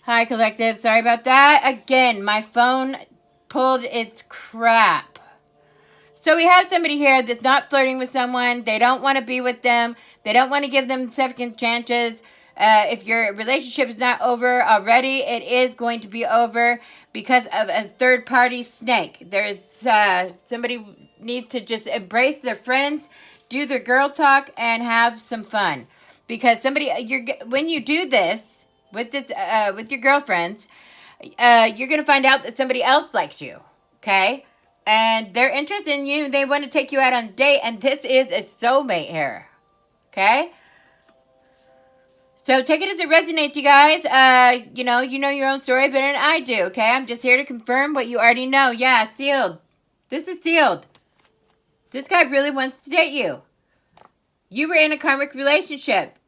Hi, Collective. Sorry about that. Again, my phone pulled its crap. So we have somebody here that's not flirting with someone. They don't want to be with them. They don't want to give them second chances. If your relationship is not over already, it is going to be over because of a third-party snake. There's somebody needs to just embrace their friends, do their girl talk, and have some fun. Because when you do this with your girlfriends, you're gonna find out that somebody else likes you. Okay, and they're interested in you. They want to take you out on a date, and this is a soulmate here. Okay. So take it as it resonates, you guys. You know your own story better than I do, okay? I'm just here to confirm what you already know. Yeah, sealed. This is sealed. This guy really wants to date you. You were in a karmic relationship.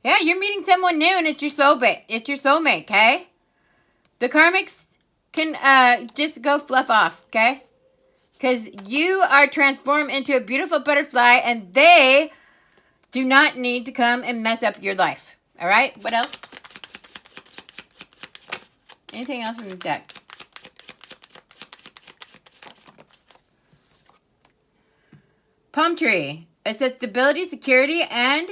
Yeah, you're meeting someone new and it's your soulmate. It's your soulmate, okay? The karmics can just go fluff off, okay? Because you are transformed into a beautiful butterfly and they do not need to come and mess up your life. All right? What else? Anything else from this deck? Palm tree. It says stability, security, and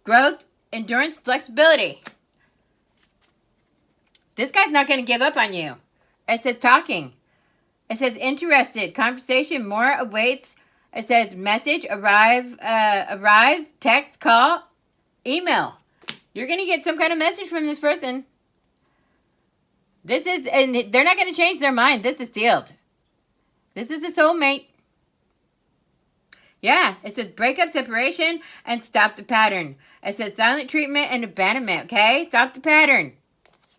growth, endurance, flexibility. This guy's not going to give up on you. It says talking. It says interested. Conversation. More awaits. It says message arrives. Text, call, email. You're going to get some kind of message from this person. And they're not going to change their mind. This is sealed. This is a soulmate. Yeah, it says breakup, separation, and stop the pattern. It says silent treatment and abandonment, okay? Stop the pattern.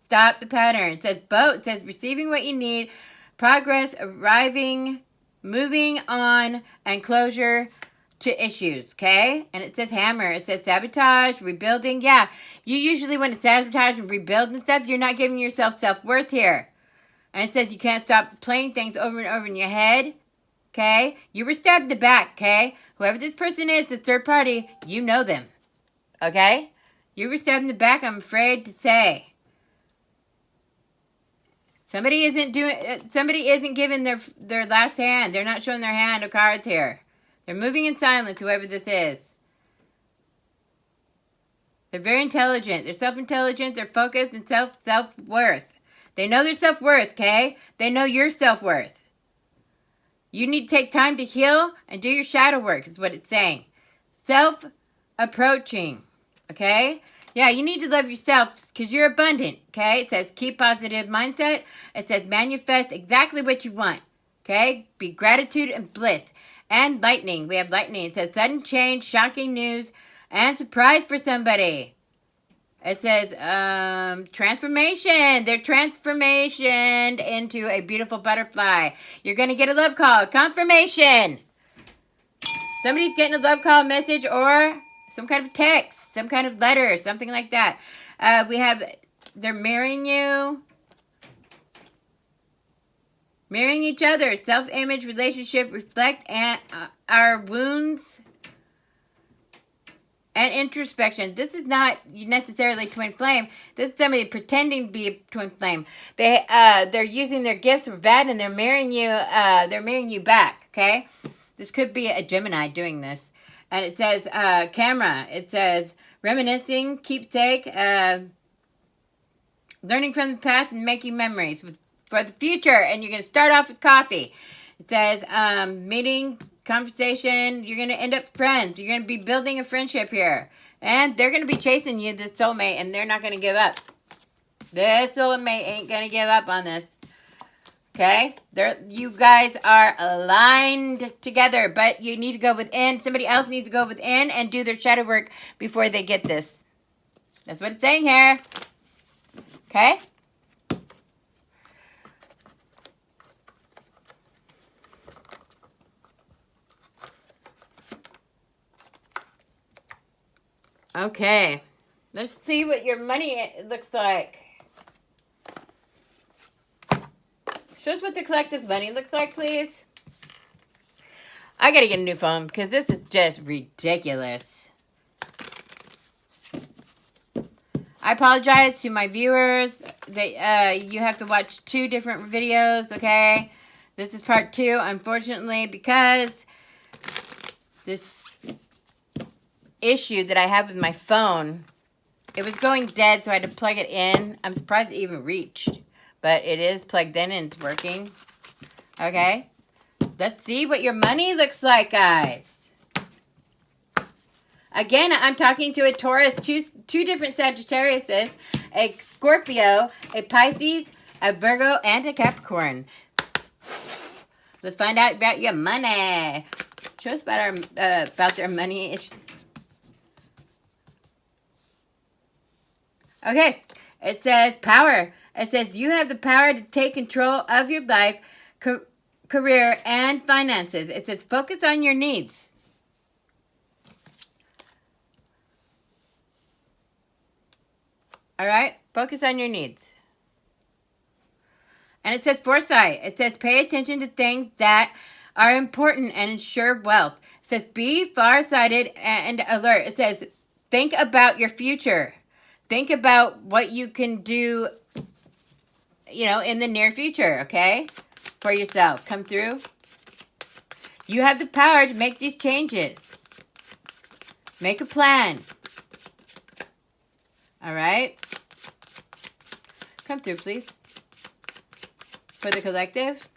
Stop the pattern. It says boat. It says receiving what you need, progress, arriving, moving on, and closure to issues, okay? And it says hammer. It says sabotage, rebuilding. Yeah, you usually want to sabotage and rebuild and stuff. You're not giving yourself self-worth here. And it says you can't stop playing things over and over in your head, okay? You were stabbed in the back, okay? Whoever this person is, the third party, you know them, okay? You were stabbed in the back, I'm afraid to say. Somebody isn't giving their last hand. They're not showing their hand of cards here. They're moving in silence, whoever this is. They're very intelligent. They're self-intelligent. They're focused and self-worth. They know their self-worth, okay? They know your self-worth. You need to take time to heal and do your shadow work, is what it's saying. Self-approaching, okay? Yeah, you need to love yourself because you're abundant, okay? It says keep positive mindset. It says manifest exactly what you want, okay? Be gratitude and bliss. And lightning. We have lightning. It says sudden change, shocking news, and surprise for somebody. It says transformation. They're transformationed into a beautiful butterfly. You're going to get a love call. Confirmation. Somebody's getting a love call message or some kind of text, some kind of letter, something like that. We have, they're marrying you. Marrying each other. Self-image, relationship, reflect and our wounds and introspection. This is not necessarily twin flame. This is somebody pretending to be a twin flame. They're using their gifts for bad and they're marrying you. They're marrying you back. Okay. This could be a Gemini doing this. And it says camera. It says reminiscing, keepsake, learning from the past and making memories for the future. And you're going to start off with coffee. It says meeting, conversation. You're going to end up friends. You're going to be building a friendship here. And they're going to be chasing you, this soulmate, and they're not going to give up. This soulmate ain't going to give up on this. Okay? You guys are aligned together, but you need to go within. Somebody else needs to go within and do their shadow work before they get this. That's what it's saying here. Okay? Okay. Let's see what your money looks like. Show us what the collective money looks like, please. I gotta get a new phone because this is just ridiculous. I apologize to my viewers that you have to watch 2 different videos, okay? This is part 2, unfortunately, because this issue that I have with my phone, it was going dead, so I had to plug it in. I'm surprised it even reached, but it is plugged in and it's working, okay? Let's see what your money looks like, guys. Again, I'm talking to a Taurus, two different Sagittariuses, a Scorpio, a Pisces, a Virgo, and a Capricorn. Let's find out about your money. Show us about their money. Okay, it says power. It says you have the power to take control of your life, career, and finances. It says focus on your needs. All right? Focus on your needs. And it says foresight. It says pay attention to things that are important and ensure wealth. It says be farsighted and alert. It says think about your future. Think about what you can do, in the near future, okay? For yourself. Come through. You have the power to make these changes. Make a plan. All right? Come through, please. For the collective.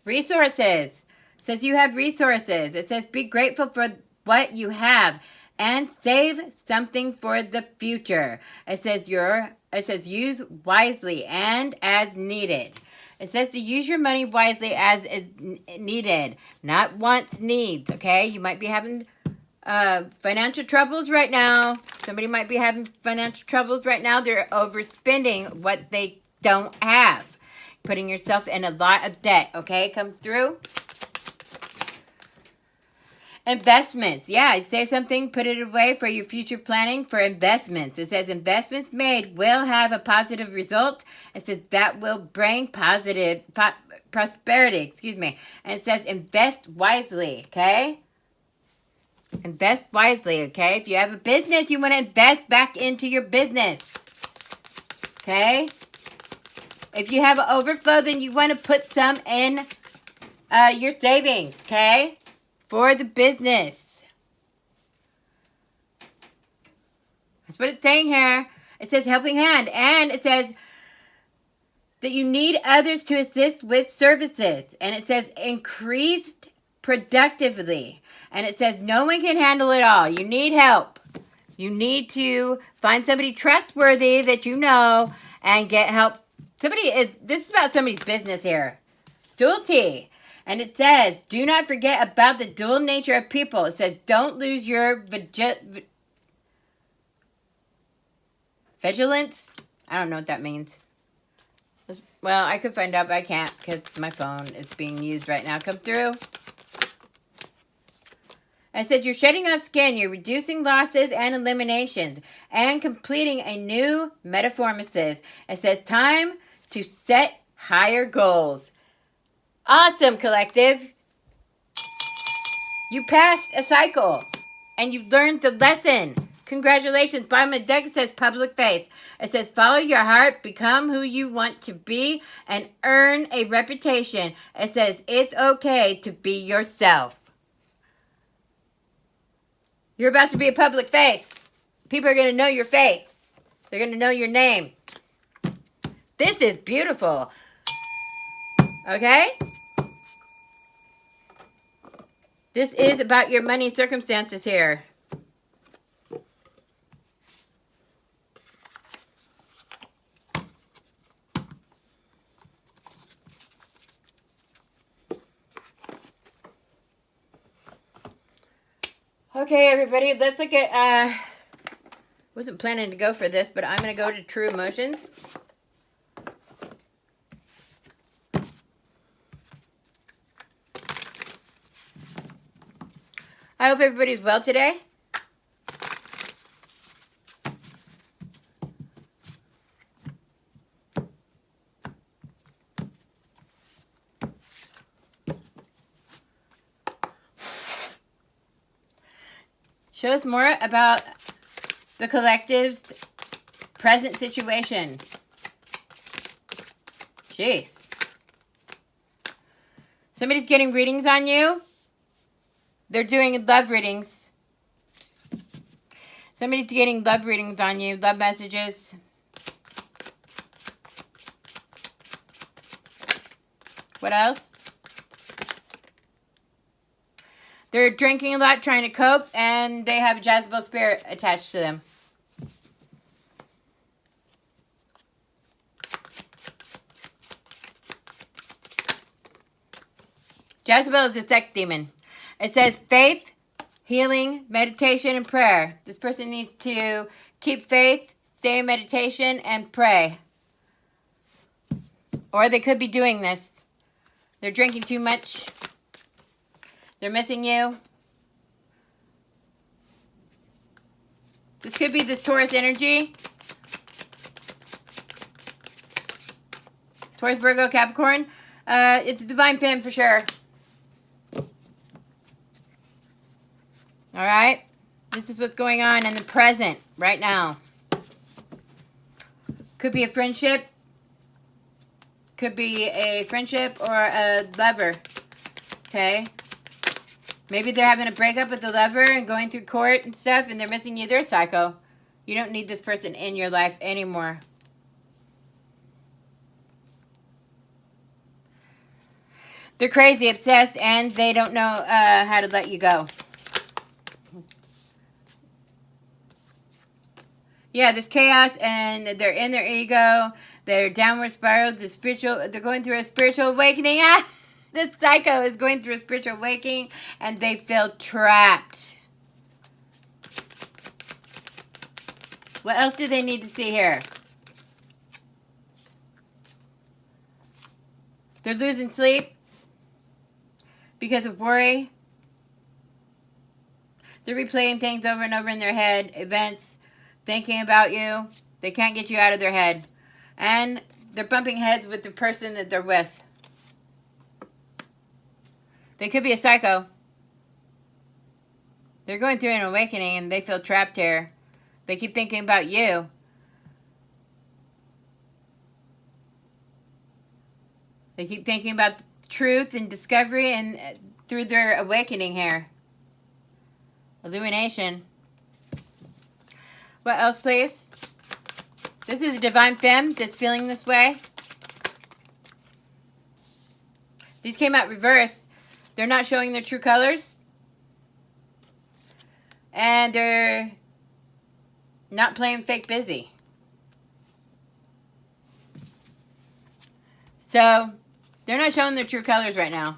Resources. It says you have resources. It says be grateful for what you have and save something for the future. It says use wisely and as needed. It says to use your money wisely as is needed, not wants, needs, okay? You might be having financial troubles right now. Somebody might be having financial troubles right now. They're overspending what they don't have. Putting yourself in a lot of debt, okay? Come through. Investments. Yeah, say something, put it away for your future planning for investments. It says investments made will have a positive result. It says that will bring positive prosperity, And it says invest wisely, okay? Invest wisely, okay? If you have a business, you want to invest back into your business, okay? If you have an overflow, then you want to put some in your savings, okay? For the business. That's what it's saying here. It says helping hand. And it says that you need others to assist with services. And it says increased productively. And it says no one can handle it all. You need help. You need to find somebody trustworthy that you know and get help. This is about somebody's business here. Duality. And it says, do not forget about the dual nature of people. It says, don't lose your vigilance. I don't know what that means. Well, I could find out, but I can't because my phone is being used right now. Come through. I said, you're shedding off skin. You're reducing losses and eliminations and completing a new metamorphosis. It says, time to set higher goals. Awesome, collective. You passed a cycle and you learned the lesson. Congratulations. Bottom of the deck, it says public faith. It says follow your heart, become who you want to be, and earn a reputation. It says it's okay to be yourself. You're about to be a public face. People are going to know your face. They're going to know your name. This is beautiful. Okay? This is about your money circumstances here. Okay, everybody, let's look at, wasn't planning to go for this, but I'm going to go to True Emotions. I hope everybody's well today. Show us more about the collective's present situation. Jeez. Somebody's getting readings on you. They're doing love readings. Somebody's getting love readings on you. Love messages. What else? They're drinking a lot, trying to cope, and they have a Jezebel spirit attached to them. Jezebel is a sex demon. It says faith, healing, meditation, and prayer. This person needs to keep faith, stay in meditation, and pray. Or they could be doing this. They're drinking too much. They're missing you. This could be this Taurus energy. Taurus, Virgo, Capricorn. It's a divine femme for sure. Alright? This is what's going on in the present right now. Could be a friendship. Could be a friendship or a lover. Okay? Maybe they're having a breakup with the lover and going through court and stuff and they're missing you. They're a psycho. You don't need this person in your life anymore. They're crazy, obsessed, and they don't know how to let you go. Yeah, there's chaos, and they're in their ego. They're downward spiral. They're going through a spiritual awakening. Ah, this psycho is going through a spiritual awakening, and they feel trapped. What else do they need to see here? They're losing sleep because of worry. They're replaying things over and over in their head, events, thinking about you. They can't get you out of their head. And they're bumping heads with the person that they're with. They could be a psycho. They're going through an awakening and they feel trapped here. They keep thinking about you. They keep thinking about truth and discovery and through their awakening here. Illumination. What else, please? This is a divine femme that's feeling this way. These came out reversed. They're not showing their true colors. And they're not playing fake busy. So, they're not showing their true colors right now.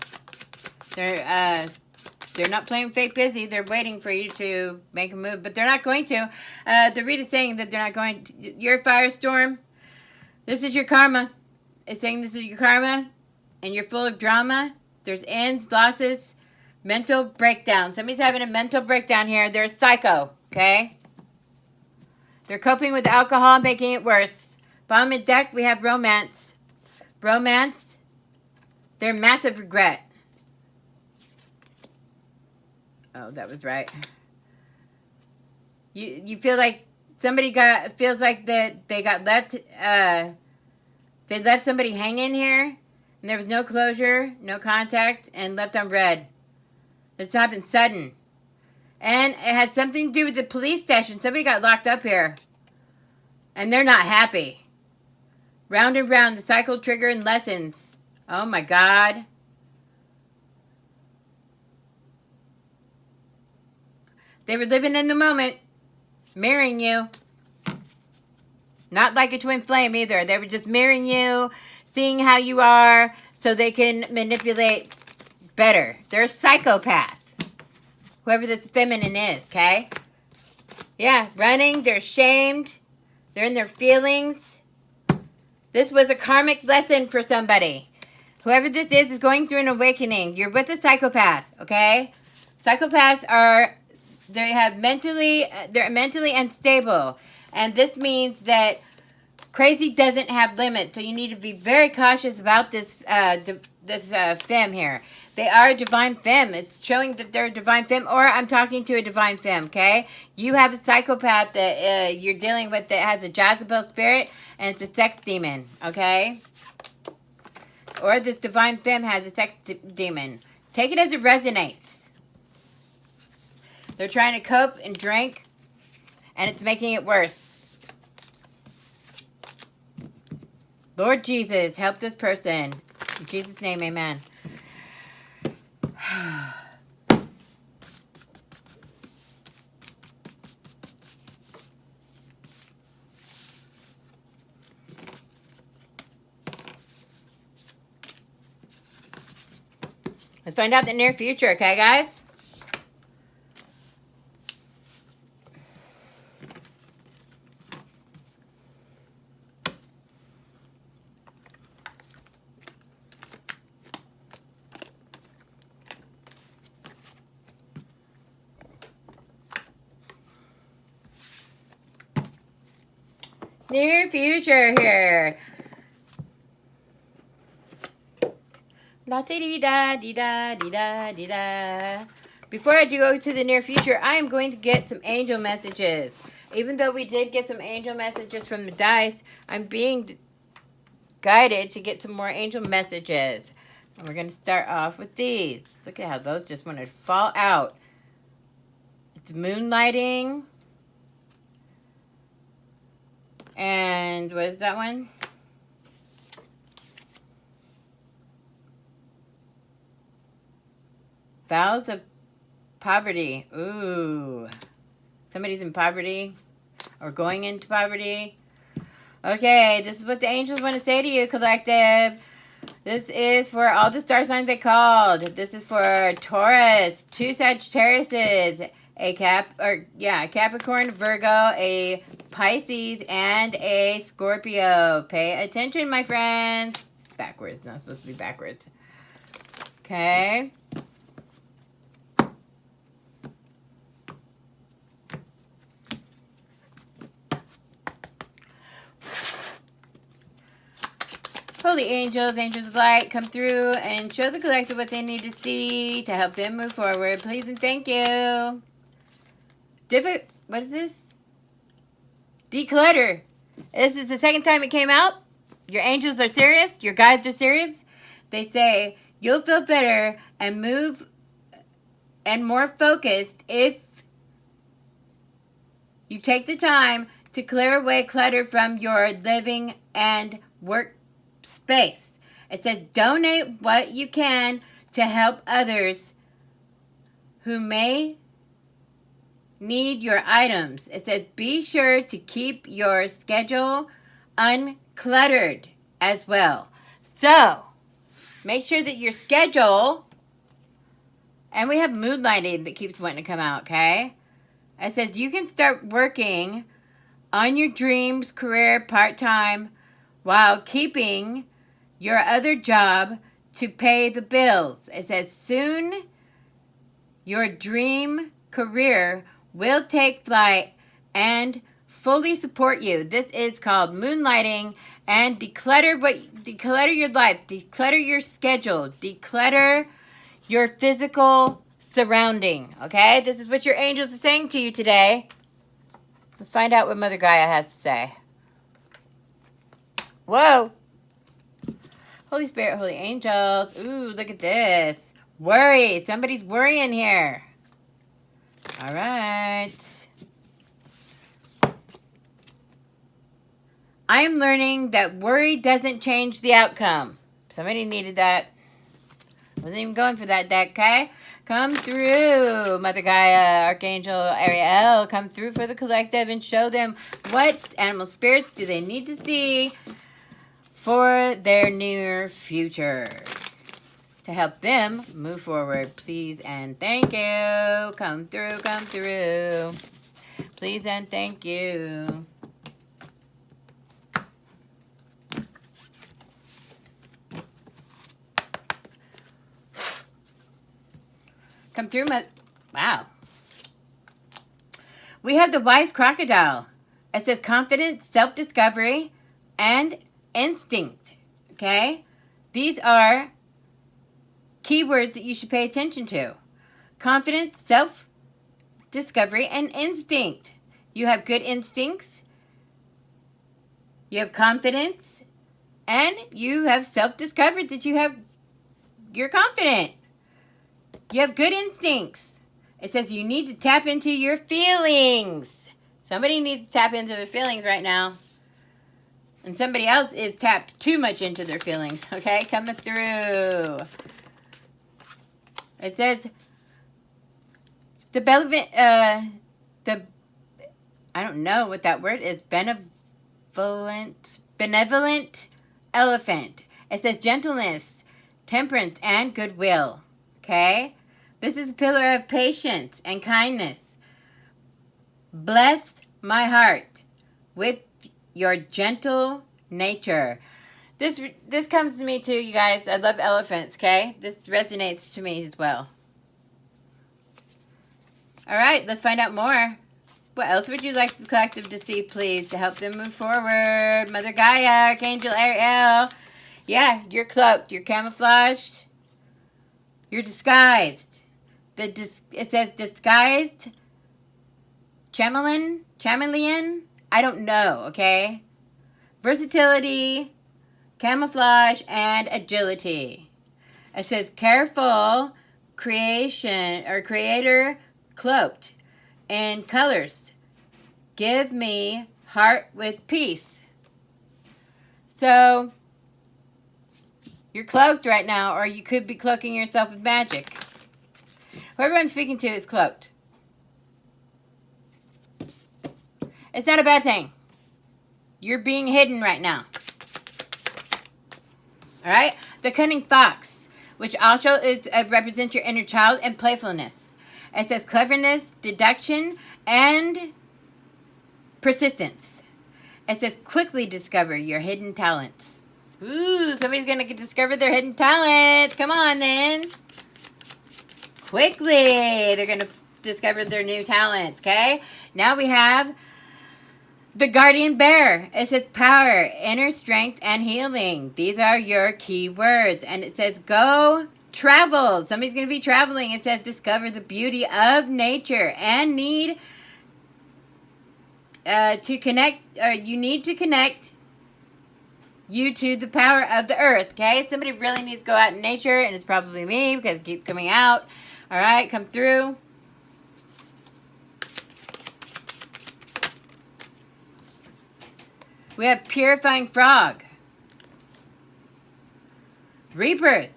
They're not playing fake busy. They're waiting for you to make a move, but they're not going to. The read is saying that they're not going to. You're a firestorm. This is your karma. It's saying this is your karma, and you're full of drama. There's ends, losses, mental breakdown. Somebody's having a mental breakdown here. They're a psycho, okay? They're coping with alcohol, making it worse. Bottom of deck, we have romance. Romance. They're massive regret. Oh, that was right. You feel like somebody feels like that they got left, they left somebody hanging here, and there was no closure, no contact, and left on red. This happened sudden. And it had something to do with the police station. Somebody got locked up here. And they're not happy. Round and round, the cycle, trigger, and lessons. Oh my God. They were living in the moment, mirroring you. Not like a twin flame either. They were just mirroring you, seeing how you are, so they can manipulate better. They're a psychopath. Whoever this feminine is, okay? Yeah, running, they're ashamed. They're in their feelings. This was a karmic lesson for somebody. Whoever this is going through an awakening. You're with a psychopath, okay? Psychopaths are... they're mentally unstable. And this means that Crazy doesn't have limits, so you need to be very cautious about this femme here. They are a divine femme. It's showing that they're a divine femme, or I'm talking to a divine femme, okay? You have a psychopath that you're dealing with that has a Jezebel spirit, and it's a sex demon, okay? Or this divine femme has a sex demon. Take it as it resonates. They're trying to cope and drink, and it's making it worse. Lord Jesus, help this person. In Jesus' name, amen. Let's find out the near future, okay, guys? Near future here. La dee da dee da dee da dee da. Before I do go to the near future, I am going to get some angel messages. Even though we did get some angel messages from the dice, I'm being guided to get some more angel messages. And we're going to start off with these. Look at how those just want to fall out. It's moonlighting. And what is that one? Vows of poverty. Ooh. Somebody's in poverty or going into poverty. Okay, this is what the angels want to say to you, collective. This is for all the star signs they called. This is for Taurus, 2 Sagittariuses, a Capricorn, Virgo, a Pisces, and a Scorpio. Pay attention, my friends. It's backwards. Not supposed to be backwards. Okay. Holy angels, angels of light, come through and show the collective what they need to see to help them move forward. Please and thank you. What is this? Declutter. This is the second time it came out. Your angels are serious. Your guides are serious. They say you'll feel better and move and more focused if you take the time to clear away clutter from your living and work space. It says donate what you can to help others who may need your items. It says be sure to keep your schedule uncluttered as well. So make sure that your schedule, and we have moonlighting that keeps wanting to come out, okay? It says you can start working on your dreams career part-time while keeping your other job to pay the bills. It says soon your dream career will take flight and fully support you. This is called moonlighting, and declutter your life, declutter your schedule, declutter your physical surrounding. Okay? This is what your angels are saying to you today. Let's find out what Mother Gaia has to say. Whoa. Holy Spirit, Holy Angels. Ooh, look at this. Worry. Somebody's worrying here. All right. I am learning that worry doesn't change the outcome. Somebody needed that. Wasn't even going for that deck, okay? Come through, Mother Gaia, Archangel Ariel. Come through for the collective and show them what animal spirits do they need to see for their near future to help them move forward. Please and thank you. Come through, come through. Please and thank you. Come through, wow. We have the wise crocodile. It says confidence, self-discovery, and instinct. Okay? These are keywords that you should pay attention to. Confidence, self-discovery, and instinct. You have good instincts. You have confidence. And you have self-discovered that you're confident. You have good instincts. It says you need to tap into your feelings. Somebody needs to tap into their feelings right now. And somebody else is tapped too much into their feelings. Okay? Coming through. It says I don't know what that word is. Benevolent elephant. It says gentleness, temperance, and goodwill. Okay? This is a pillar of patience and kindness. Bless my heart with your gentle nature. This comes to me too, you guys. I love elephants, okay? This resonates to me as well. All right, let's find out more. What else would you like the collective to see, please, to help them move forward? Mother Gaia, Archangel Ariel. Yeah, you're cloaked. You're camouflaged. You're disguised. It says disguised chameleon. I don't know, okay? Versatility, camouflage, and agility. It says careful creator cloaked in colors. Give me heart with peace. So, you're cloaked right now, or you could be cloaking yourself with magic. Whoever I'm speaking to is cloaked. It's not a bad thing. You're being hidden right now. Alright? The cunning fox, which also represents your inner child and playfulness. It says cleverness, deduction, and persistence. It says quickly discover your hidden talents. Ooh, somebody's going to discover their hidden talents. Come on, then. Quickly, they're going to discover their new talents, okay? Now we have the guardian bear. It says power, inner strength, and healing. These are your key words. And it says go travel. Somebody's going to be traveling. It says discover the beauty of nature and need to connect, or you need to connect you to the power of the earth, okay? Somebody really needs to go out in nature, and it's probably me because it keeps coming out. All right, come through. We have purifying frog. Rebirth.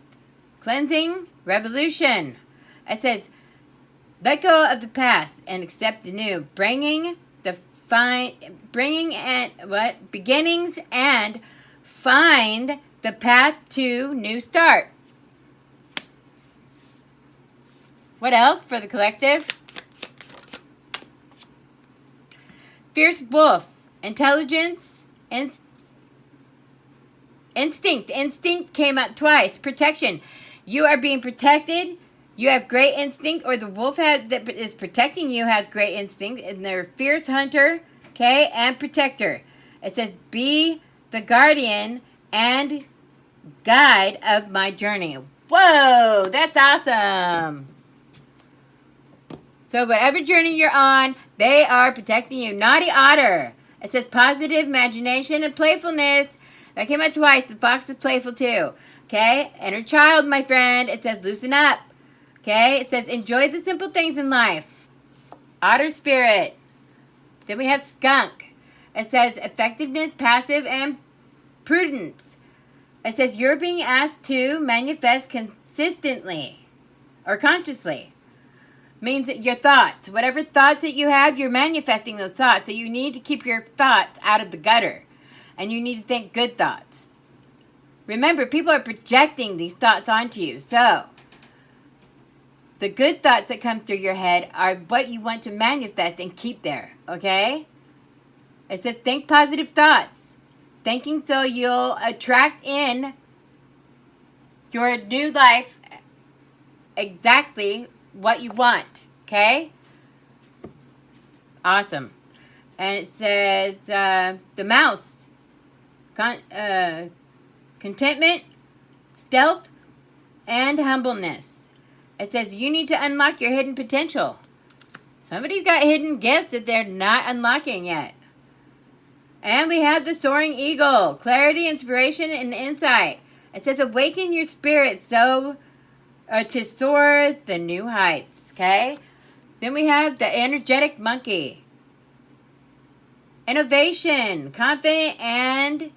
Cleansing. Revolution. It says, let go of the past and accept the new. Beginnings and find the path to new start. What else for the collective? Fierce wolf. Intelligence. Instinct. Instinct came out twice. Protection. You are being protected. You have great instinct, or the wolf that is protecting you has great instinct, and they're a fierce hunter, okay, and protector. It says, be the guardian and guide of my journey. Whoa, that's awesome. So whatever journey you're on, they are protecting you. Naughty otter. It says positive imagination and playfulness. That came out twice. The fox is playful too. Okay? Inner child, my friend. It says loosen up. Okay? It says enjoy the simple things in life. Otter spirit. Then we have skunk. It says effectiveness, passive, and prudence. It says you're being asked to manifest consistently or consciously. Means that your thoughts, whatever thoughts that you have, you're manifesting those thoughts. So you need to keep your thoughts out of the gutter. And you need to think good thoughts. Remember, people are projecting these thoughts onto you. So, the good thoughts that come through your head are what you want to manifest and keep there. Okay? It says think positive thoughts. Thinking so you'll attract in your new life exactly what you want, okay? Awesome. And it says the mouse, contentment, stealth, and humbleness. It says you need to unlock your hidden potential. Somebody's got hidden gifts that they're not unlocking yet. And we have the soaring eagle. Clarity, inspiration, and insight. It says awaken your spirit to soar the new heights. Okay? Then we have the energetic monkey. Innovation, confident, and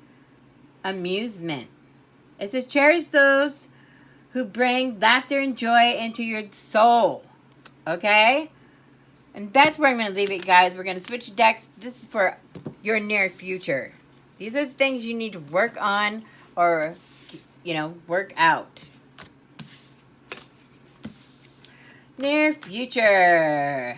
amusement. It says cherish those who bring laughter and joy into your soul. Okay? And that's where I'm going to leave it, guys. We're going to switch decks. This is for your near future. These are the things you need to work on or, work out. Near future.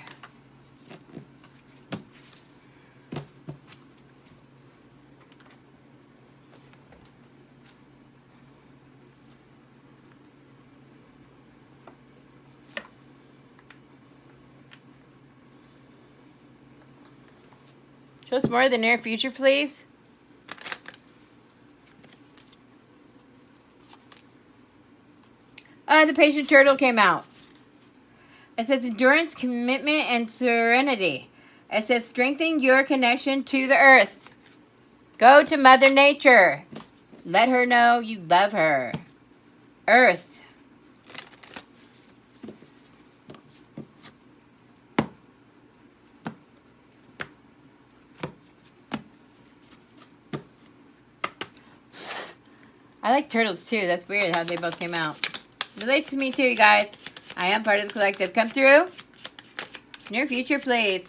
Show us more of the near future, please. The patient turtle came out. It says endurance, commitment, and serenity. It says strengthen your connection to the earth. Go to Mother Nature. Let her know you love her. Earth. I like turtles too. That's weird how they both came out. Relates to me too, you guys. I am part of the collective. Come through. Near future, please.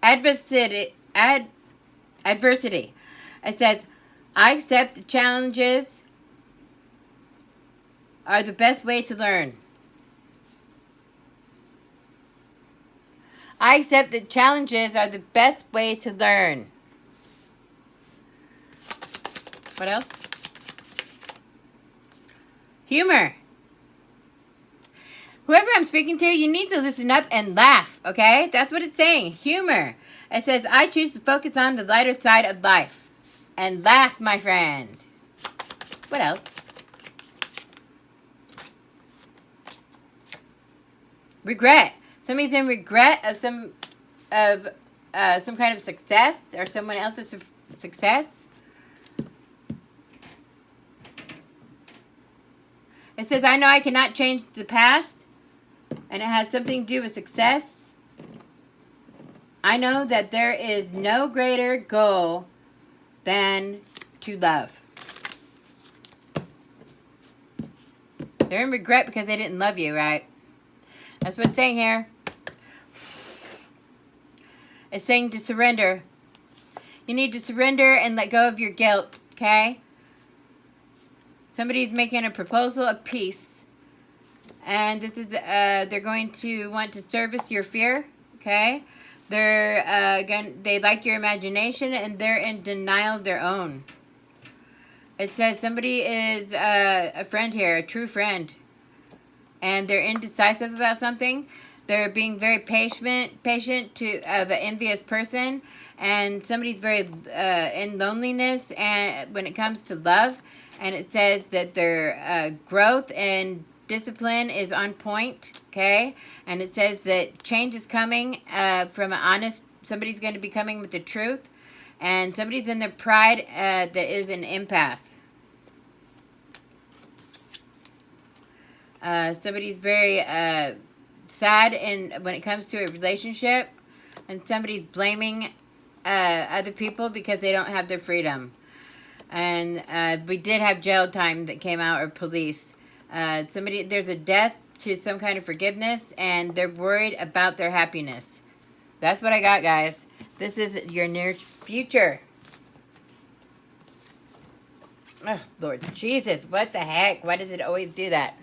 Adversity. Adversity. It says, I accept the challenges are the best way to learn. I accept that challenges are the best way to learn. What else? Humor. Whoever I'm speaking to, you need to listen up and laugh, okay? That's what it's saying. Humor. It says, I choose to focus on the lighter side of life. And laugh, my friend. What else? Regret. Somebody's in regret of some kind of success or someone else's success. It says, I know I cannot change the past, and it has something to do with success. I know that there is no greater goal than to love. They're in regret because they didn't love you, right? That's what it's saying here. It's saying to surrender. You need to surrender and let go of your guilt, okay? Somebody's making a proposal of peace. And this is, they're going to want to service your fear, okay? They like your imagination and they're in denial of their own. It says somebody is a friend here, a true friend. And they're indecisive about something. They're being very patient of an envious person. And somebody's very in loneliness and when it comes to love. And it says that their growth and discipline is on point, okay? And it says that change is coming from an honest, somebody's going to be coming with the truth. And somebody's in their pride that is an empath. Somebody's very sad when it comes to a relationship. And somebody's blaming other people because they don't have their freedom. And we did have jail time that came out, or police. There's a death to some kind of forgiveness, and they're worried about their happiness. That's what I got, guys. This is your near future. Oh, Lord Jesus, what the heck? Why does it always do that?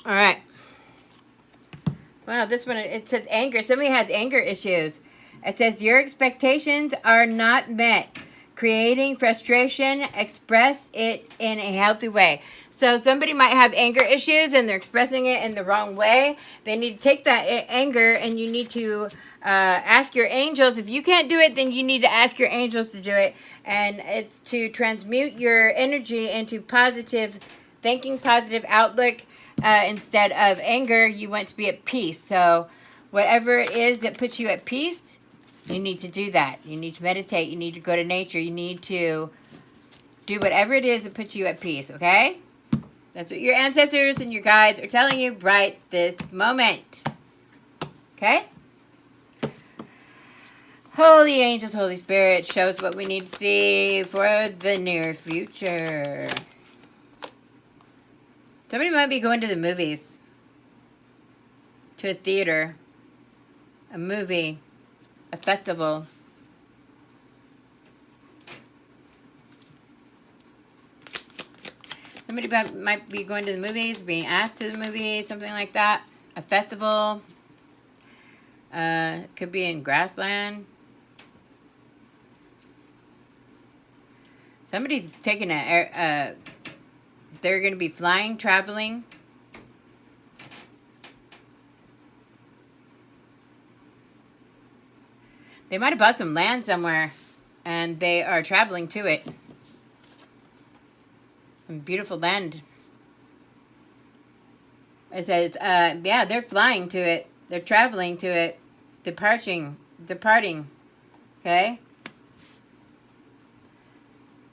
All right. Wow, this one, it says anger. Somebody has anger issues. It says your expectations are not met. Creating frustration, express it in a healthy way. So somebody might have anger issues and they're expressing it in the wrong way. They need to take that anger and you need to ask your angels. If you can't do it, then you need to ask your angels to do it. And it's to transmute your energy into positive thinking, positive outlook. Instead of anger, you want to be at peace. So whatever it is that puts you at peace, you need to do that. You need to meditate. You need to go to nature. You need to do whatever it is that puts you at peace, okay? That's what your ancestors and your guides are telling you right this moment. Okay? Holy angels, Holy Spirit, show us what we need to see for the near future. Somebody might be going to the movies, to a theater, a movie, a festival. Somebody might be going to the movies, being asked to the movies, something like that. A festival. Could be in grassland. Somebody's taking they're going to be flying, traveling. They might have bought some land somewhere, and they are traveling to it. Some beautiful land. It says, yeah, they're flying to it. They're traveling to it. Departing. Okay?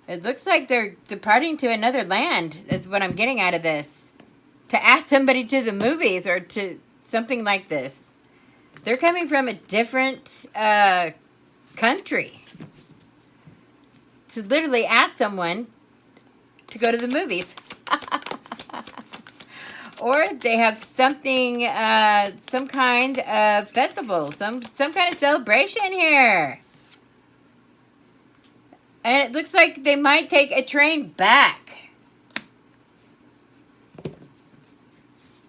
It looks like they're departing to another land, is what I'm getting out of this. To ask somebody to the movies or to something like this. They're coming from a different country. To literally ask someone to go to the movies. Or they have something, some kind of festival, some kind of celebration here. And it looks like they might take a train back.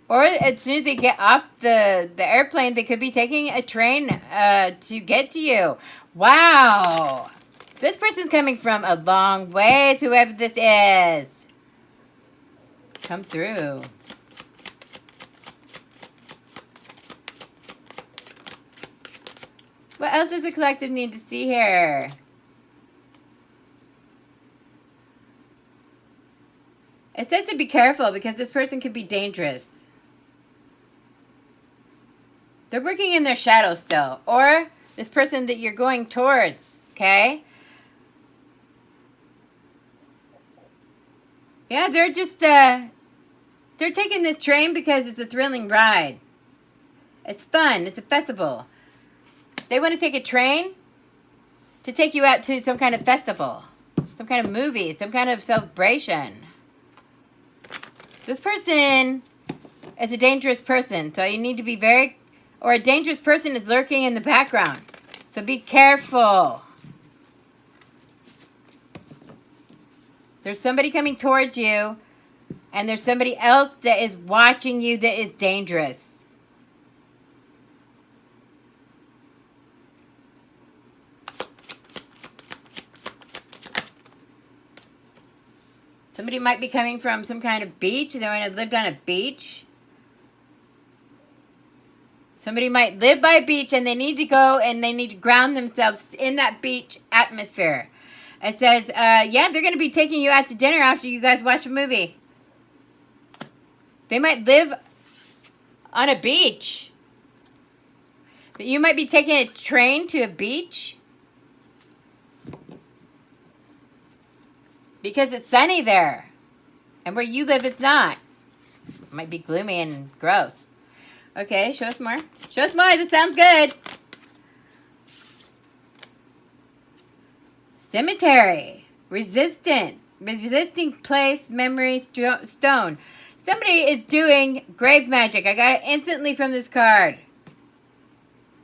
Or as soon as they get off the airplane, they could be taking a train to get to you. Wow. This person's coming from a long ways, whoever this is. Come through. What else does the collective need to see here? It says to be careful because this person could be dangerous. They're working in their shadow still. Or this person that you're going towards, okay? Yeah, they're just, they're taking this train because it's a thrilling ride. It's fun. It's a festival. They want to take a train to take you out to some kind of festival. Some kind of movie. Some kind of celebration. This person is a dangerous person. So you need to be very... Or a dangerous person is lurking in the background. So be careful. There's somebody coming towards you. And there's somebody else that is watching you that is dangerous. Somebody might be coming from some kind of beach. They might have lived on a beach. Somebody might live by a beach and they need to go and they need to ground themselves in that beach atmosphere. It says, yeah, they're going to be taking you out to dinner after you guys watch a movie. They might live on a beach. But you might be taking a train to a beach. Because it's sunny there. And where you live, it's not. It might be gloomy and gross. Okay, show us more. Show us more. That sounds good. Cemetery. Resistant. Resisting place, memory, stone. Somebody is doing grave magic. I got it instantly from this card.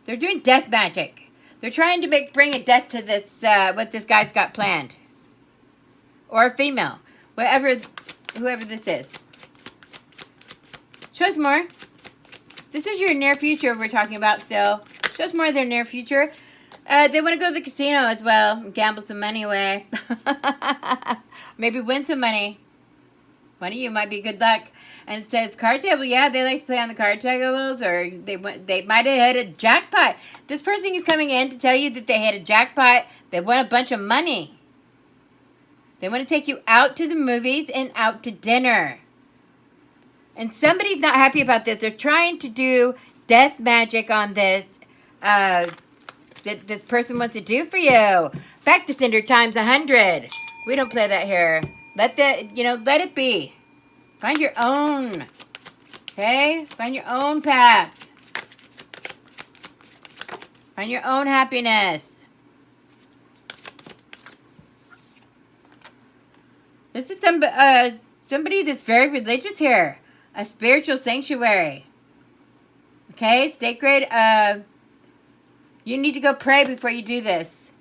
They're doing death magic. They're trying to bring a death to this, what this guy's got planned. Or a female. Whoever this is. Show us more. This is your near future we're talking about still. Shows more of their near future. They want to go to the casino as well and gamble some money away. Maybe win some money. One of you might be good luck. And it says card table. Yeah, they like to play on the card tables, or they might have hit a jackpot. This person is coming in to tell you that they hit a jackpot. They won a bunch of money. They want to take you out to the movies and out to dinner. And somebody's not happy about this. They're trying to do death magic on this. That this person wants to do for you. Back to sender times 100. We don't play that here. Let it be. Find your own. Okay? Find your own path. Find your own happiness. This is somebody that's very religious here. A spiritual sanctuary. Okay? Sacred, you need to go pray before you do this.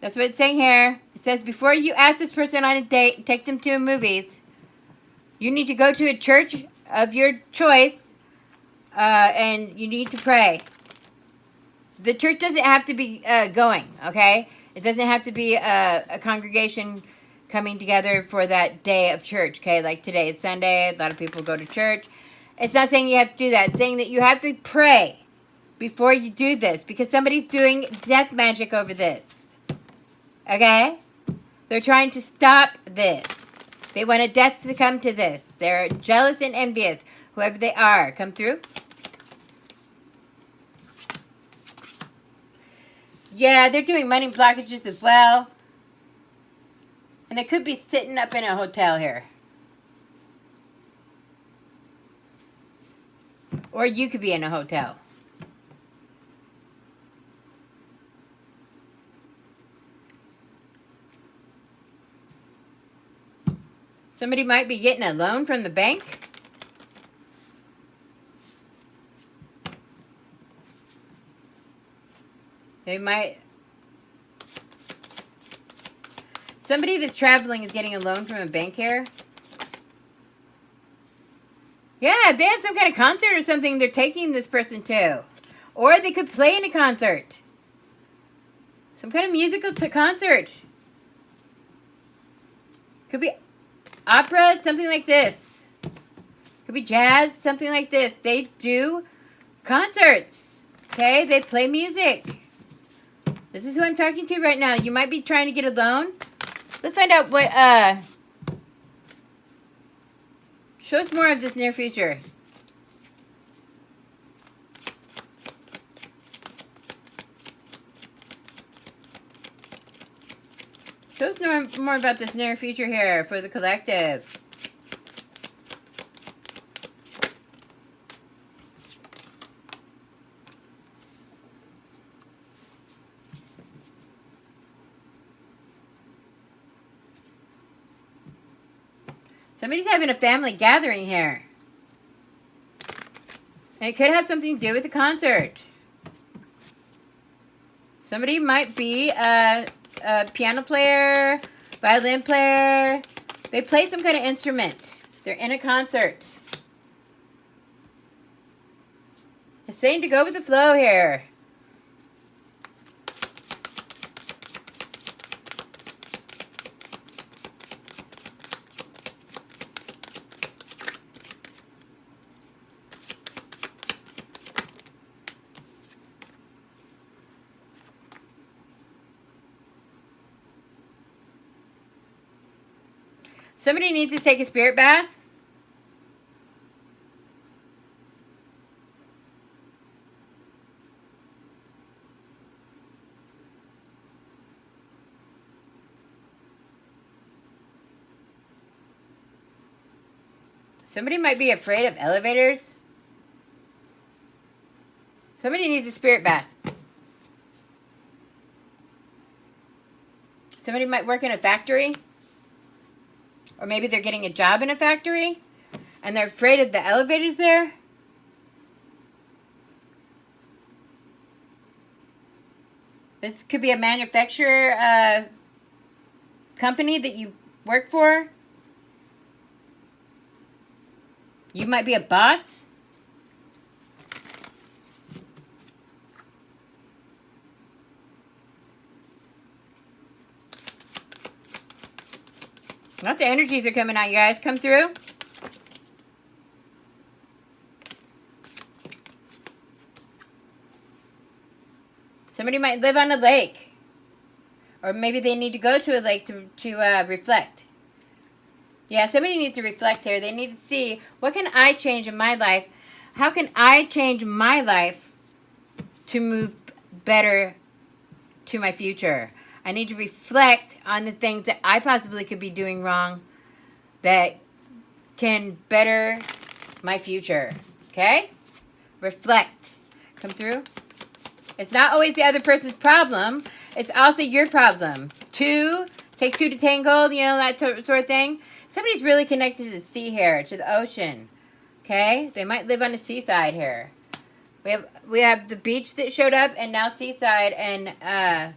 That's what it's saying here. It says, before you ask this person on a date, take them to movies, you need to go to a church of your choice, and you need to pray. The church doesn't have to be going, okay? It doesn't have to be a congregation coming together for that day of church, okay? Like today, it's Sunday. A lot of people go to church. It's not saying you have to do that. It's saying that you have to pray before you do this, because somebody's doing death magic over this. Okay? They're trying to stop this. They want a death to come to this. They're jealous and envious. Whoever they are. Come through. Yeah, they're doing money blockages as well. And they could be sitting up in a hotel here. Or you could be in a hotel. Somebody might be getting a loan from the bank. They might. Somebody that's traveling is getting a loan from a bank here. Yeah, they have some kind of concert or something they're taking this person to. Or they could play in a concert. Some kind of musical concert. Could be opera, something like this. Could be jazz, something like this. They do concerts. Okay, they play music. This is who I'm talking to right now. You might be trying to get a loan. Let's find out what, show us more of this near future. Show us more about this near future here for the collective. Somebody's having a family gathering here. And it could have something to do with the concert. Somebody might be a piano player, violin player. They play some kind of instrument. They're in a concert. It's saying to go with the flow here. Somebody needs to take a spirit bath. Somebody might be afraid of elevators. Somebody needs a spirit bath. Somebody might work in a factory. Or maybe they're getting a job in a factory and they're afraid of the elevators there. This could be a manufacturer company that you work for. You might be a boss. Lots of energies are coming out, you guys. Come through. Somebody might live on a lake. Or maybe they need to go to a lake to reflect. Yeah, somebody needs to reflect here. They need to see, what can I change in my life? How can I change my life to move better to my future? I need to reflect on the things that I possibly could be doing wrong that can better my future. Okay? Reflect. Come through. It's not always the other person's problem. It's also your problem. Takes two to tangle, you know, that sort of thing. Somebody's really connected to the sea here, to the ocean. Okay? They might live on the seaside here. We have the beach that showed up, and now seaside, and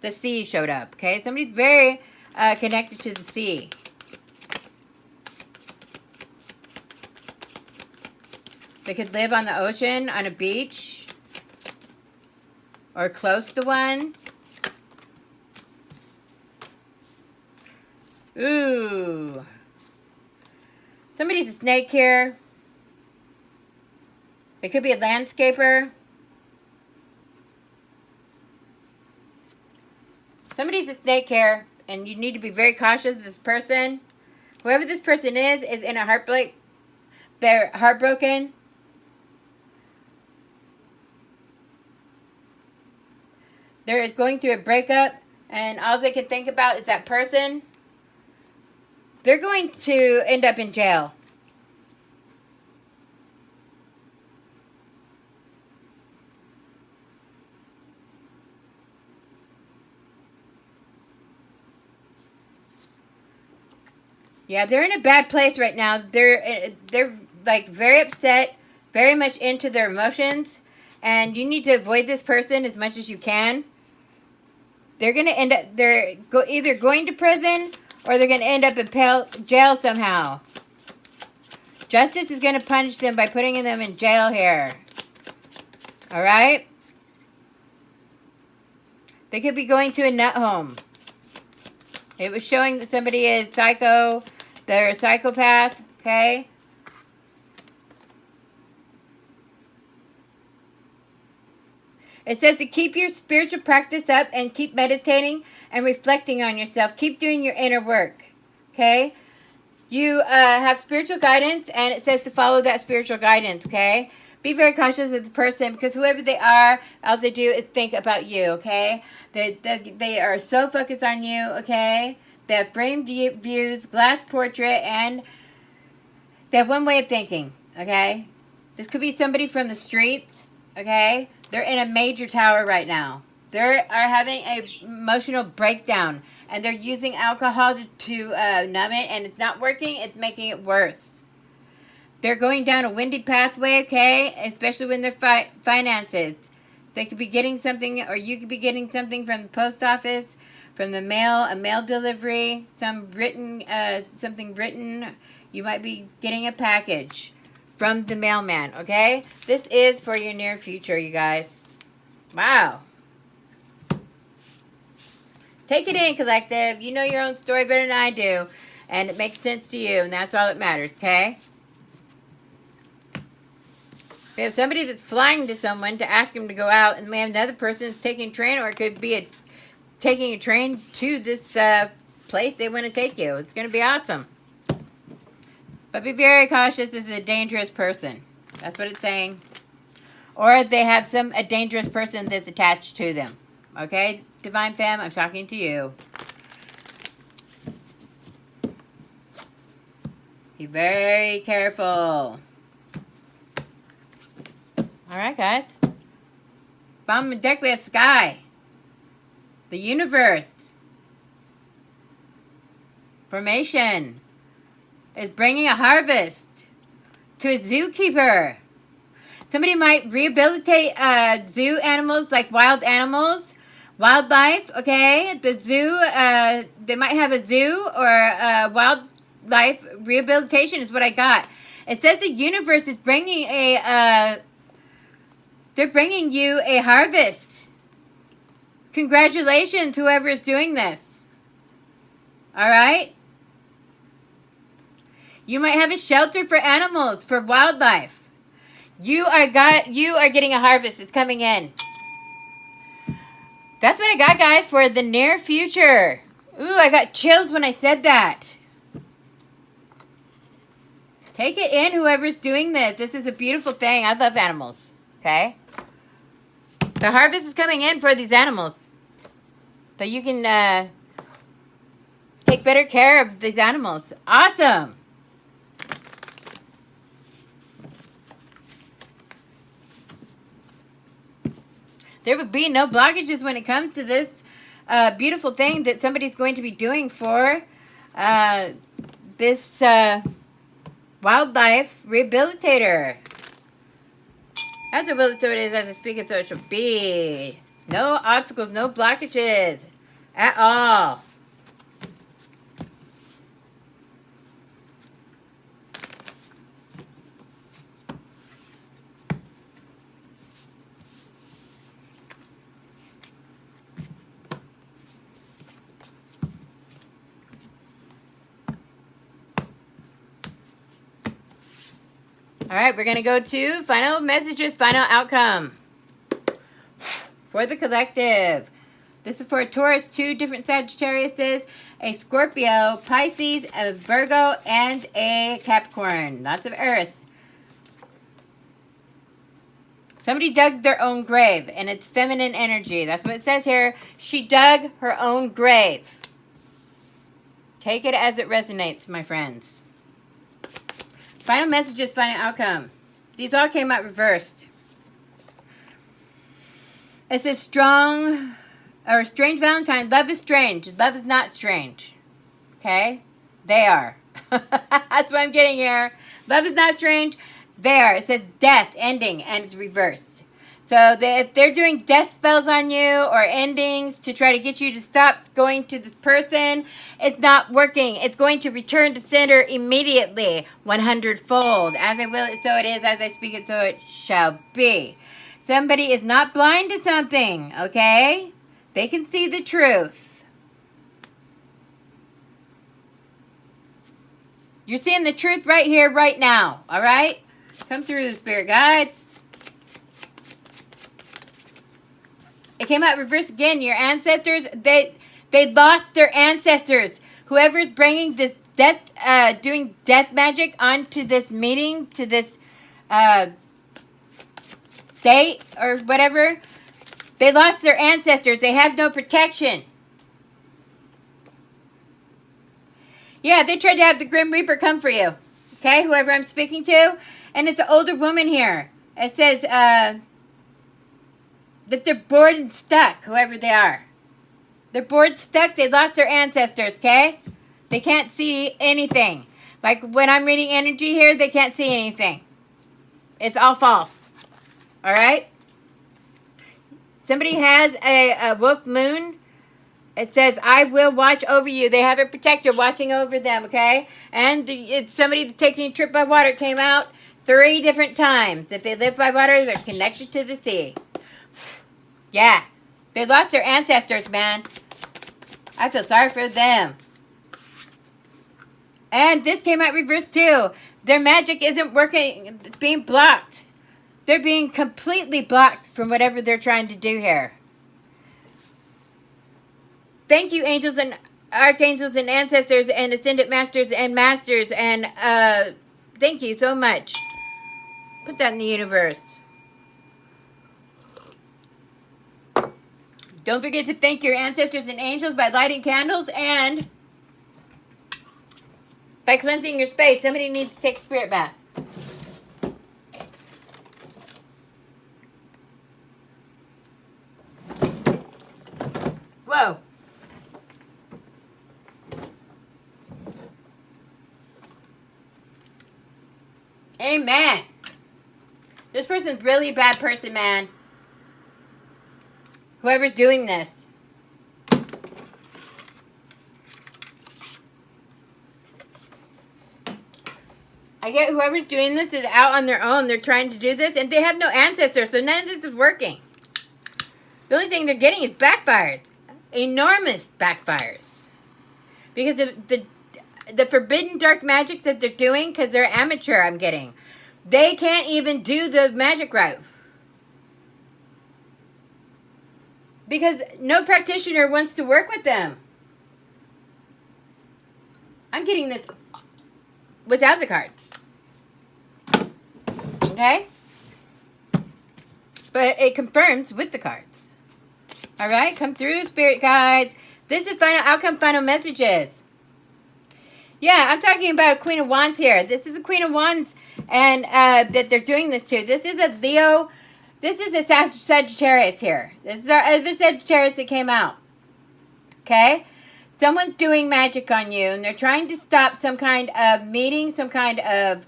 the sea showed up. Okay? Somebody's very connected to the sea. They could live on the ocean, on a beach, or close to one. Ooh. Somebody's a snake here. It could be a landscaper. Somebody's a snake here, and you need to be very cautious of this person. Whoever this person is in a heartbreak. They're heartbroken. They're going through a breakup, and all they can think about is that person. They're going to end up in jail. Yeah, they're in a bad place right now. They're like very upset, very much into their emotions, and you need to avoid this person as much as you can. They're going to end up, either going to prison, or they're going to end up in jail somehow. Justice is going to punish them by putting them in jail here. Alright? They could be going to a nut home. It was showing that somebody is psycho. They're a psychopath. Okay? It says to keep your spiritual practice up and keep meditating and reflecting on yourself. Keep doing your inner work. Okay? You have spiritual guidance, and it says to follow that spiritual guidance. Okay? Be very cautious of the person, because whoever they are, all they do is think about you. Okay? They are so focused on you. Okay? They have framed views, glass portrait, and they have one way of thinking. Okay? This could be somebody from the streets. Okay? They're in a major tower right now. They are having an emotional breakdown. And they're using alcohol to numb it. And it's not working. It's making it worse. They're going down a windy pathway, okay? Especially when they're finances. They could be getting something, or you could be getting something from the post office, from the mail, a mail delivery, something written. You might be getting a package from the mailman, okay? This is for your near future, you guys. Wow. Take it in, collective. You know your own story better than I do. And it makes sense to you, and that's all that matters, okay? We have somebody that's flying to someone to ask him to go out, and we have another person that's taking a train, or it could be taking a train to this place they want to take you. It's going to be awesome. But be very cautious. This is a dangerous person. That's what it's saying. Or they have a dangerous person that's attached to them. Okay, Divine Femme, I'm talking to you. Be very careful. Alright, guys. Bottom of the deck, we have Sky. The universe. Formation is bringing a harvest to a zookeeper. Somebody might rehabilitate zoo animals, like wild animals, wildlife, okay? The zoo, they might have a zoo or wildlife rehabilitation is what I got. It says the universe is bringing they're bringing you a harvest. Congratulations, whoever is doing this. All right? You might have a shelter for animals, for wildlife. You are getting a harvest. It's coming in. That's what I got, guys, for the near future. Ooh, I got chills when I said that. Take it in, whoever's doing this. This is a beautiful thing. I love animals. Okay? The harvest is coming in for these animals. So you can take better care of these animals. Awesome. There would be no blockages when it comes to this beautiful thing that somebody's going to be doing for this wildlife rehabilitator. As I will it, so it is, as I speak it, so it shall be. No obstacles, no blockages at all. All right, we're going to go to final messages, final outcome for the collective. This is for a Taurus, 2 different Sagittariuses, a Scorpio, Pisces, a Virgo, and a Capricorn. Lots of earth. Somebody dug their own grave, and it's feminine energy. That's what it says here. She dug her own grave. Take it as it resonates, my friends. Final messages, final outcome. These all came out reversed. It says strong, or strange Valentine. Love is strange. Love is not strange. Okay? They are. That's what I'm getting here. Love is not strange. They are. It says death, ending, and it's reversed. So if they're doing death spells on you or endings to try to get you to stop going to this person, it's not working. It's going to return to sender immediately, 100-fold. As I will it, so it is. As I speak it, so it shall be. Somebody is not blind to something, okay? They can see the truth. You're seeing the truth right here, right now, all right? Come through, the spirit guides. It came out reverse again. Your ancestors, they lost their ancestors. Whoever's bringing this death, doing death magic onto this meeting, to this date or whatever, they lost their ancestors. They have no protection. Yeah, they tried to have the Grim Reaper come for you. Okay, whoever I'm speaking to. And it's an older woman here. It says, that they're bored and stuck, whoever they are. They're bored, stuck, they lost their ancestors, okay? They can't see anything. Like when I'm reading energy here, they can't see anything. It's all false. Alright? Somebody has a wolf moon. It says, I will watch over you. They have a protector watching over them, okay? And it's somebody that's taking a trip by water. It came out 3 different times. If they live by water, they're connected to the sea. Yeah, they lost their ancestors, man. I feel sorry for them. And this came out reversed too. Their magic isn't working. It's being blocked. They're being completely blocked from whatever they're trying to do here. Thank you, angels and archangels and ancestors and ascended masters and masters. And thank you so much. Put that in the universe. Don't forget to thank your ancestors and angels by lighting candles and by cleansing your space. Somebody needs to take a spirit bath. Whoa. Amen. This person's really a bad person, man. Whoever's doing this. I get whoever's doing this is out on their own. They're trying to do this, and they have no ancestors, so none of this is working. The only thing they're getting is backfires. Enormous backfires. Because the forbidden dark magic that they're doing, because they're amateur, I'm getting. They can't even do the magic right. Because no practitioner wants to work with them. I'm getting this without the cards. Okay? But it confirms with the cards. Alright? Come through, spirit guides. This is final outcome, final messages. Yeah, I'm talking about Queen of Wands here. This is the Queen of Wands and that they're doing this to. This is a Leo. This is a Sagittarius here. This is our other Sagittarius that came out. Okay? Someone's doing magic on you, and they're trying to stop some kind of meeting, some kind of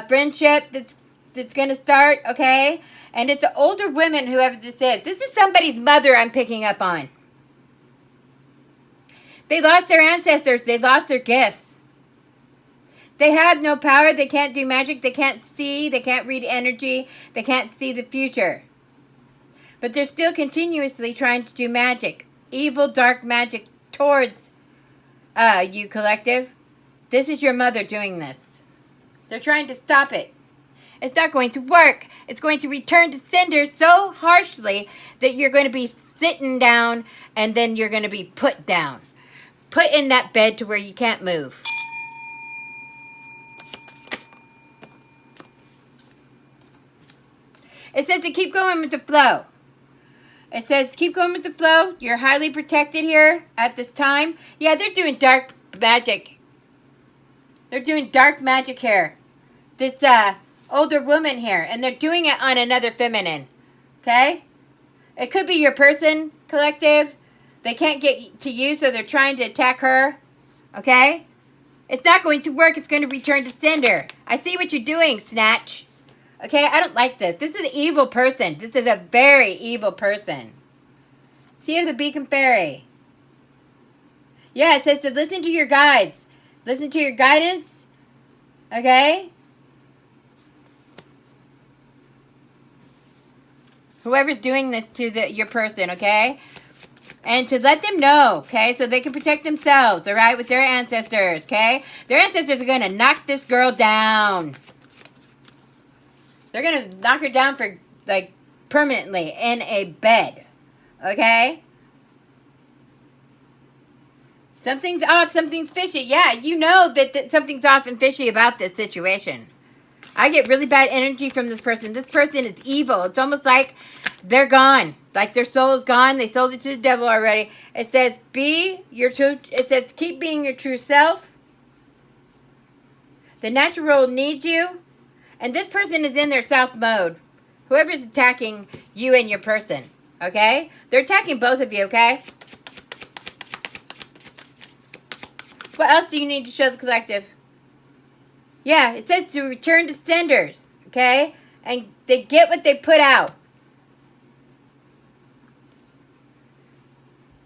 friendship that's going to start, okay? And it's the older women, whoever this is. This is somebody's mother I'm picking up on. They lost their ancestors. They lost their gifts. They have no power. They can't do magic. They can't see. They can't read energy. They can't see the future. But they're still continuously trying to do magic. Evil, dark magic towards you, collective. This is your mother doing this. They're trying to stop it. It's not going to work. It's going to return to sender so harshly that you're going to be sitting down and then you're going to be put down. Put in that bed to where you can't move. It says to keep going with the flow. It says keep going with the flow. You're highly protected here at this time. Yeah, they're doing dark magic. They're doing dark magic here. This older woman here. And they're doing it on another feminine. Okay? It could be your person, collective. They can't get to you, so they're trying to attack her. Okay? It's not going to work. It's going to return to sender. I see what you're doing, Snatch. Okay? I don't like this. This is an evil person. This is a very evil person. See the Beacon Fairy. Yeah, it says to listen to your guides. Listen to your guidance. Okay? Whoever's doing this to your person, okay? And to let them know, okay? So they can protect themselves, all right? With their ancestors, okay? Their ancestors are going to knock this girl down. They're going to knock her down for, like, permanently in a bed, okay? Something's off, something's fishy. Yeah, you know that something's off and fishy about this situation. I get really bad energy from this person. This person is evil. It's almost like they're gone. Like their soul is gone. They sold it to the devil already. It says, be your true... It says, keep being your true self. The natural world needs you. And this person is in their south mode. Whoever's attacking you and your person. Okay? They're attacking both of you, okay? What else do you need to show the collective? Yeah, it says to return to senders, okay? And they get what they put out.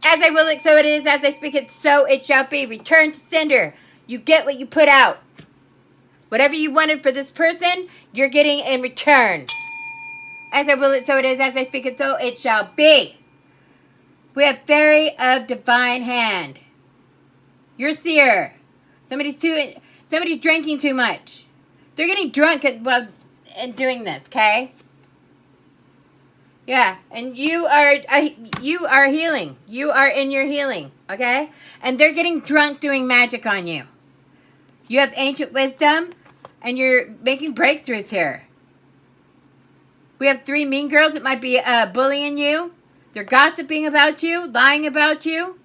As I will it, so it is. As I speak it, so it shall be. Return to sender. You get what you put out. Whatever you wanted for this person, you're getting in return. As I will it, so it is. As I speak it, so it shall be. We have Fairy of Divine Hand. You're seer. Somebody's drinking too much. They're getting drunk and doing this, okay? Yeah, and you are healing. You are in your healing, okay? And they're getting drunk doing magic on you. You have ancient wisdom, and you're making breakthroughs here. We have 3 mean girls that might be bullying you. They're gossiping about you, lying about you.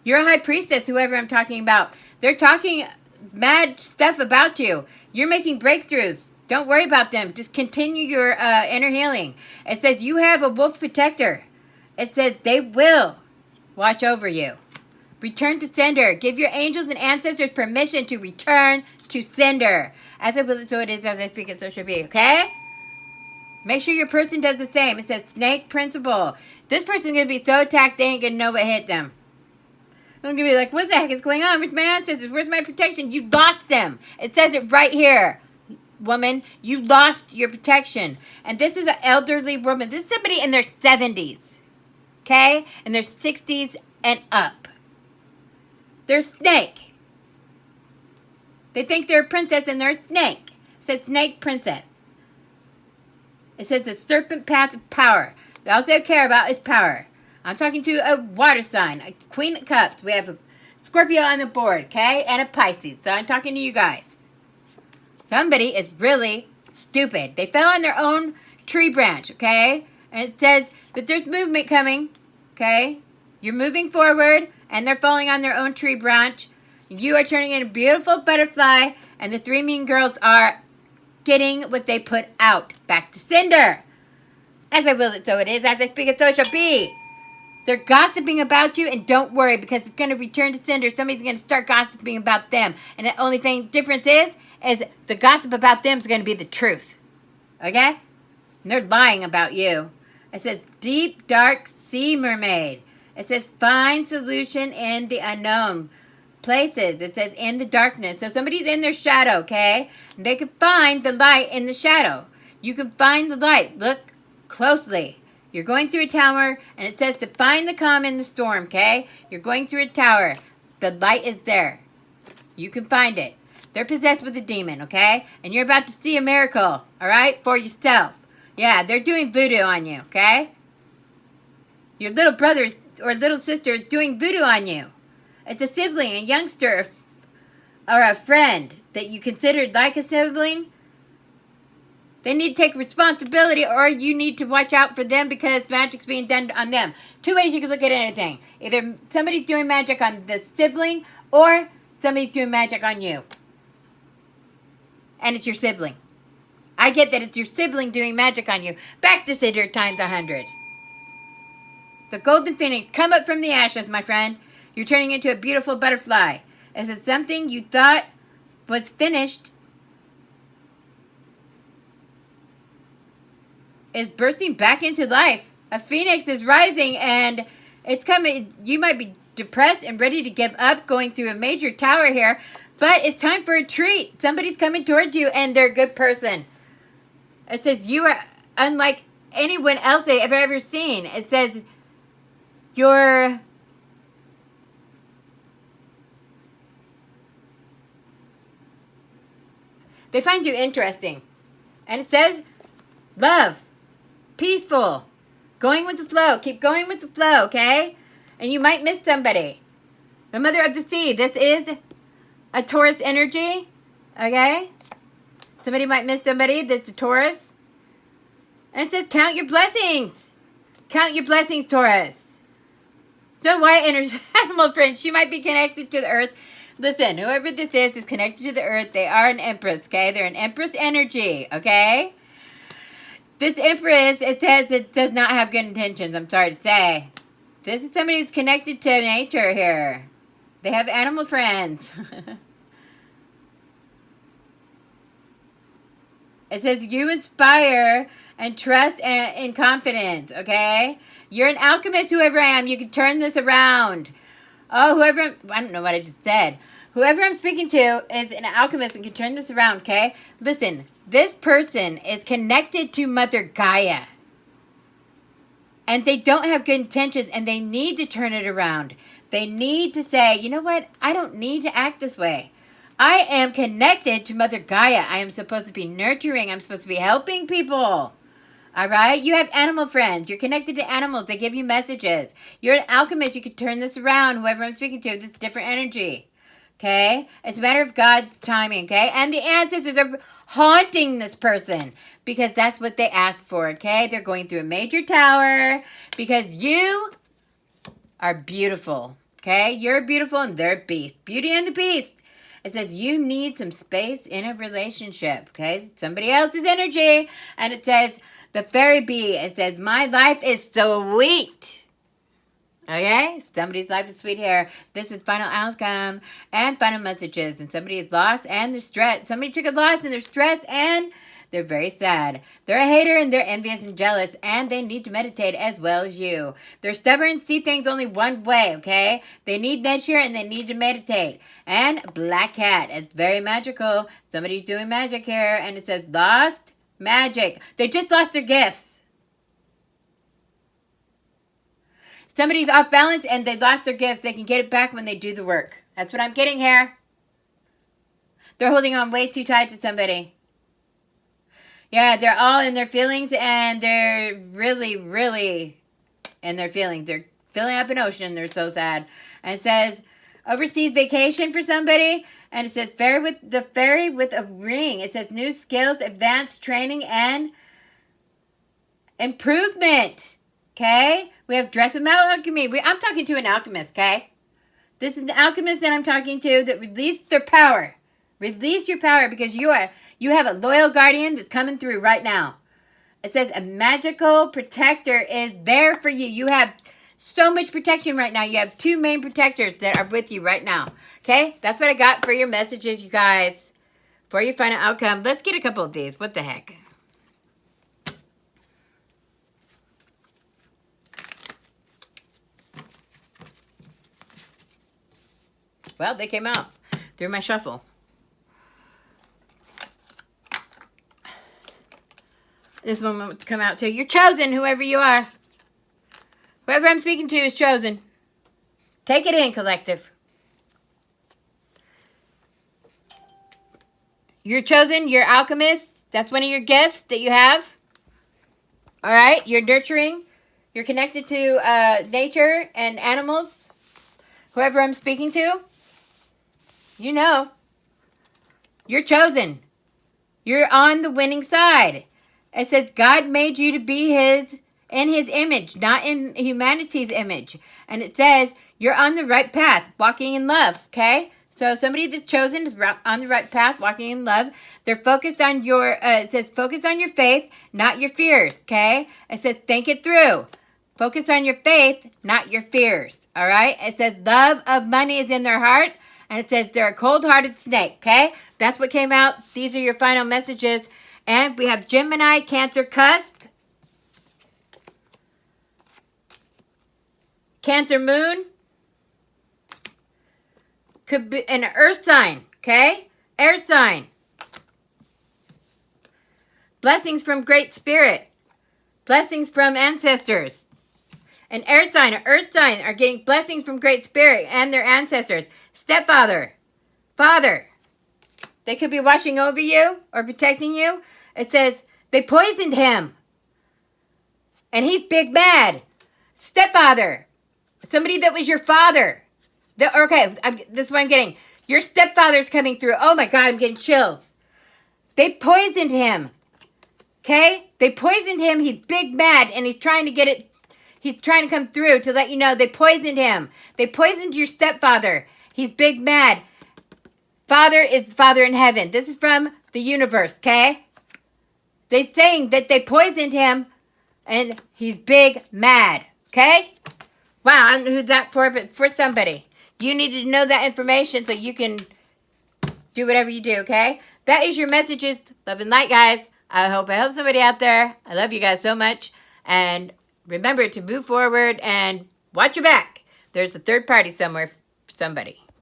You're a high priestess, whoever I'm talking about. They're talking mad stuff about you. You're making breakthroughs. Don't worry about them. Just continue your inner healing. It says you have a wolf protector. It says they will watch over you. Return to sender. Give your angels and ancestors permission to return to sender. As I will, so it is. As I speak it, so it should be. Okay? Make sure your person does the same. It says snake principle. This person's going to be so attacked they ain't going to know what hit them. They're going to be like, what the heck is going on with my ancestors? Where's my protection? You lost them. It says it right here. Woman, you lost your protection. And this is an elderly woman. This is somebody in their 70s. Okay? In their 60s and up. They're snake. They think they're a princess and they're a snake. It says snake princess. It says the serpent path of power. All they care about is power. I'm talking to a water sign, a Queen of Cups. We have a Scorpio on the board, okay? And a Pisces. So I'm talking to you guys. Somebody is really stupid. They fell on their own tree branch, okay? And it says that there's movement coming, okay? You're moving forward, and they're falling on their own tree branch. You are turning into a beautiful butterfly, and the three mean girls are getting what they put out back to sender. As I will it, so it is. As I speak it, so it shall be. They're gossiping about you, and don't worry, because it's going to return to sender. Somebody's going to start gossiping about them. And the only thing difference is the gossip about them is going to be the truth. Okay? And they're lying about you. It says, deep, dark sea mermaid. It says, find solution in the unknown places. It says, in the darkness. So somebody's in their shadow, okay? And they can find the light in the shadow. You can find the light. Look closely. You're going through a tower, and it says to find the calm in the storm, okay? You're going through a tower. The light is there. You can find it. They're possessed with a demon, okay? And you're about to see a miracle, all right, for yourself. Yeah, they're doing voodoo on you, okay? Your little brother or little sister is doing voodoo on you. It's a sibling, a youngster, or a friend that you considered like a sibling. They need to take responsibility, or you need to watch out for them because magic's being done on them. Two ways you can look at anything. Either somebody's doing magic on the sibling, or somebody's doing magic on you. And it's your sibling. I get that it's your sibling doing magic on you. Back to sender times 100. The golden phoenix, come up from the ashes, my friend. You're turning into a beautiful butterfly. Is it something you thought was finished? Is bursting back into life. A phoenix is rising and it's coming. You might be depressed and ready to give up going through a major tower here, but it's time for a treat. Somebody's coming towards you and they're a good person. It says you are unlike anyone else I've ever seen. It says you're they find you interesting. And it says love. Peaceful. Going with the flow. Keep going with the flow, okay? And you might miss somebody. The mother of the sea. This is a Taurus energy, okay? Somebody might miss somebody that's a Taurus. And it says count your blessings. Count your blessings, Taurus. Snow White and her animal friend. She might be connected to the earth. Listen, whoever this is connected to the earth. They are an empress, okay? They're an empress energy, okay? This empress, it says it does not have good intentions, I'm sorry to say. This is somebody who's connected to nature here. They have animal friends. It says you inspire and trust and confidence, okay? You're an alchemist, whoever I am. You can turn this around. Oh, I don't know what I just said. Whoever I'm speaking to is an alchemist and can turn this around, okay? Listen. This person is connected to Mother Gaia. And they don't have good intentions and they need to turn it around. They need to say, you know what? I don't need to act this way. I am connected to Mother Gaia. I am supposed to be nurturing. I'm supposed to be helping people. All right? You have animal friends. You're connected to animals. They give you messages. You're an alchemist. You can turn this around. Whoever I'm speaking to, it's different energy. Okay? It's a matter of God's timing. Okay? And the ancestors are haunting this person because that's what they asked for, okay? They're going through a major tower because you are beautiful, okay? You're beautiful and they're a beast. Beauty and the Beast. It says you need some space in a relationship, okay? Somebody else's energy. And it says the fairy bee. It says my life is sweet. Okay? Somebody's life is sweet here. This is final outcome and final messages. And somebody is lost and they're stressed. Somebody took a loss and they're stressed and they're very sad. They're a hater and they're envious and jealous. And they need to meditate as well as you. They're stubborn, see things only one way, okay? They need nature and they need to meditate. And Black Cat. It's very magical. Somebody's doing magic here. And it says lost magic. They just lost their gifts. Somebody's off balance and they lost their gifts. They can get it back when they do the work. That's what I'm getting here. They're holding on way too tight to somebody. Yeah, they're all in their feelings, and they're really, really in their feelings. They're filling up an ocean. They're so sad. And it says, overseas vacation for somebody. And it says, the fairy with a ring. It says, new skills, advanced training, and improvement. Okay? We have dress of alchemy. I'm talking to an alchemist, okay? This is an alchemist that I'm talking to that released their power. Release your power, because you have a loyal guardian that's coming through right now. It says a magical protector is there for you. You have so much protection right now. You have 2 main protectors that are with you right now. Okay? That's what I got for your messages, you guys. For your final outcome. Let's get a couple of these. What the heck? Well, they came out through my shuffle. This one wants to come out too. You're chosen, whoever you are. Whoever I'm speaking to is chosen. Take it in, collective. You're chosen. You're alchemist. That's one of your gifts that you have. All right. You're nurturing. You're connected to nature and animals. Whoever I'm speaking to, you know. You're chosen. You're on the winning side. It says God made you to be in his image, not in humanity's image. And it says you're on the right path, walking in love, okay? So somebody that's chosen is on the right path, walking in love. They're focused on it says focus on your faith, not your fears, okay? It says think it through. Focus on your faith, not your fears, all right? It says love of money is in their heart. And it says they're a cold-hearted snake, okay? That's what came out. These are your final messages. And we have Gemini, Cancer, cusp. Cancer, moon. Could be an earth sign, okay? Air sign. Blessings from Great Spirit. Blessings from ancestors. An air sign, an earth sign are getting blessings from Great Spirit and their ancestors. Stepfather. Father. They could be watching over you or protecting you. It says they poisoned him. And he's big mad. Stepfather. Somebody that was your father. This is what I'm getting. Your stepfather's coming through. Oh my God, I'm getting chills. They poisoned him. Okay? They poisoned him. He's big mad and he's trying to get it. He's trying to come through to let you know they poisoned him. They poisoned your stepfather. He's big mad. Father is Father in heaven. This is from the universe, okay? They're saying that they poisoned him and he's big mad, okay? Wow, I don't know who that for, but for somebody. You needed to know that information so you can do whatever you do, okay? That is your messages. Love and light, guys. I hope I help somebody out there. I love you guys so much. And remember to move forward and watch your back. There's a third party somewhere for somebody.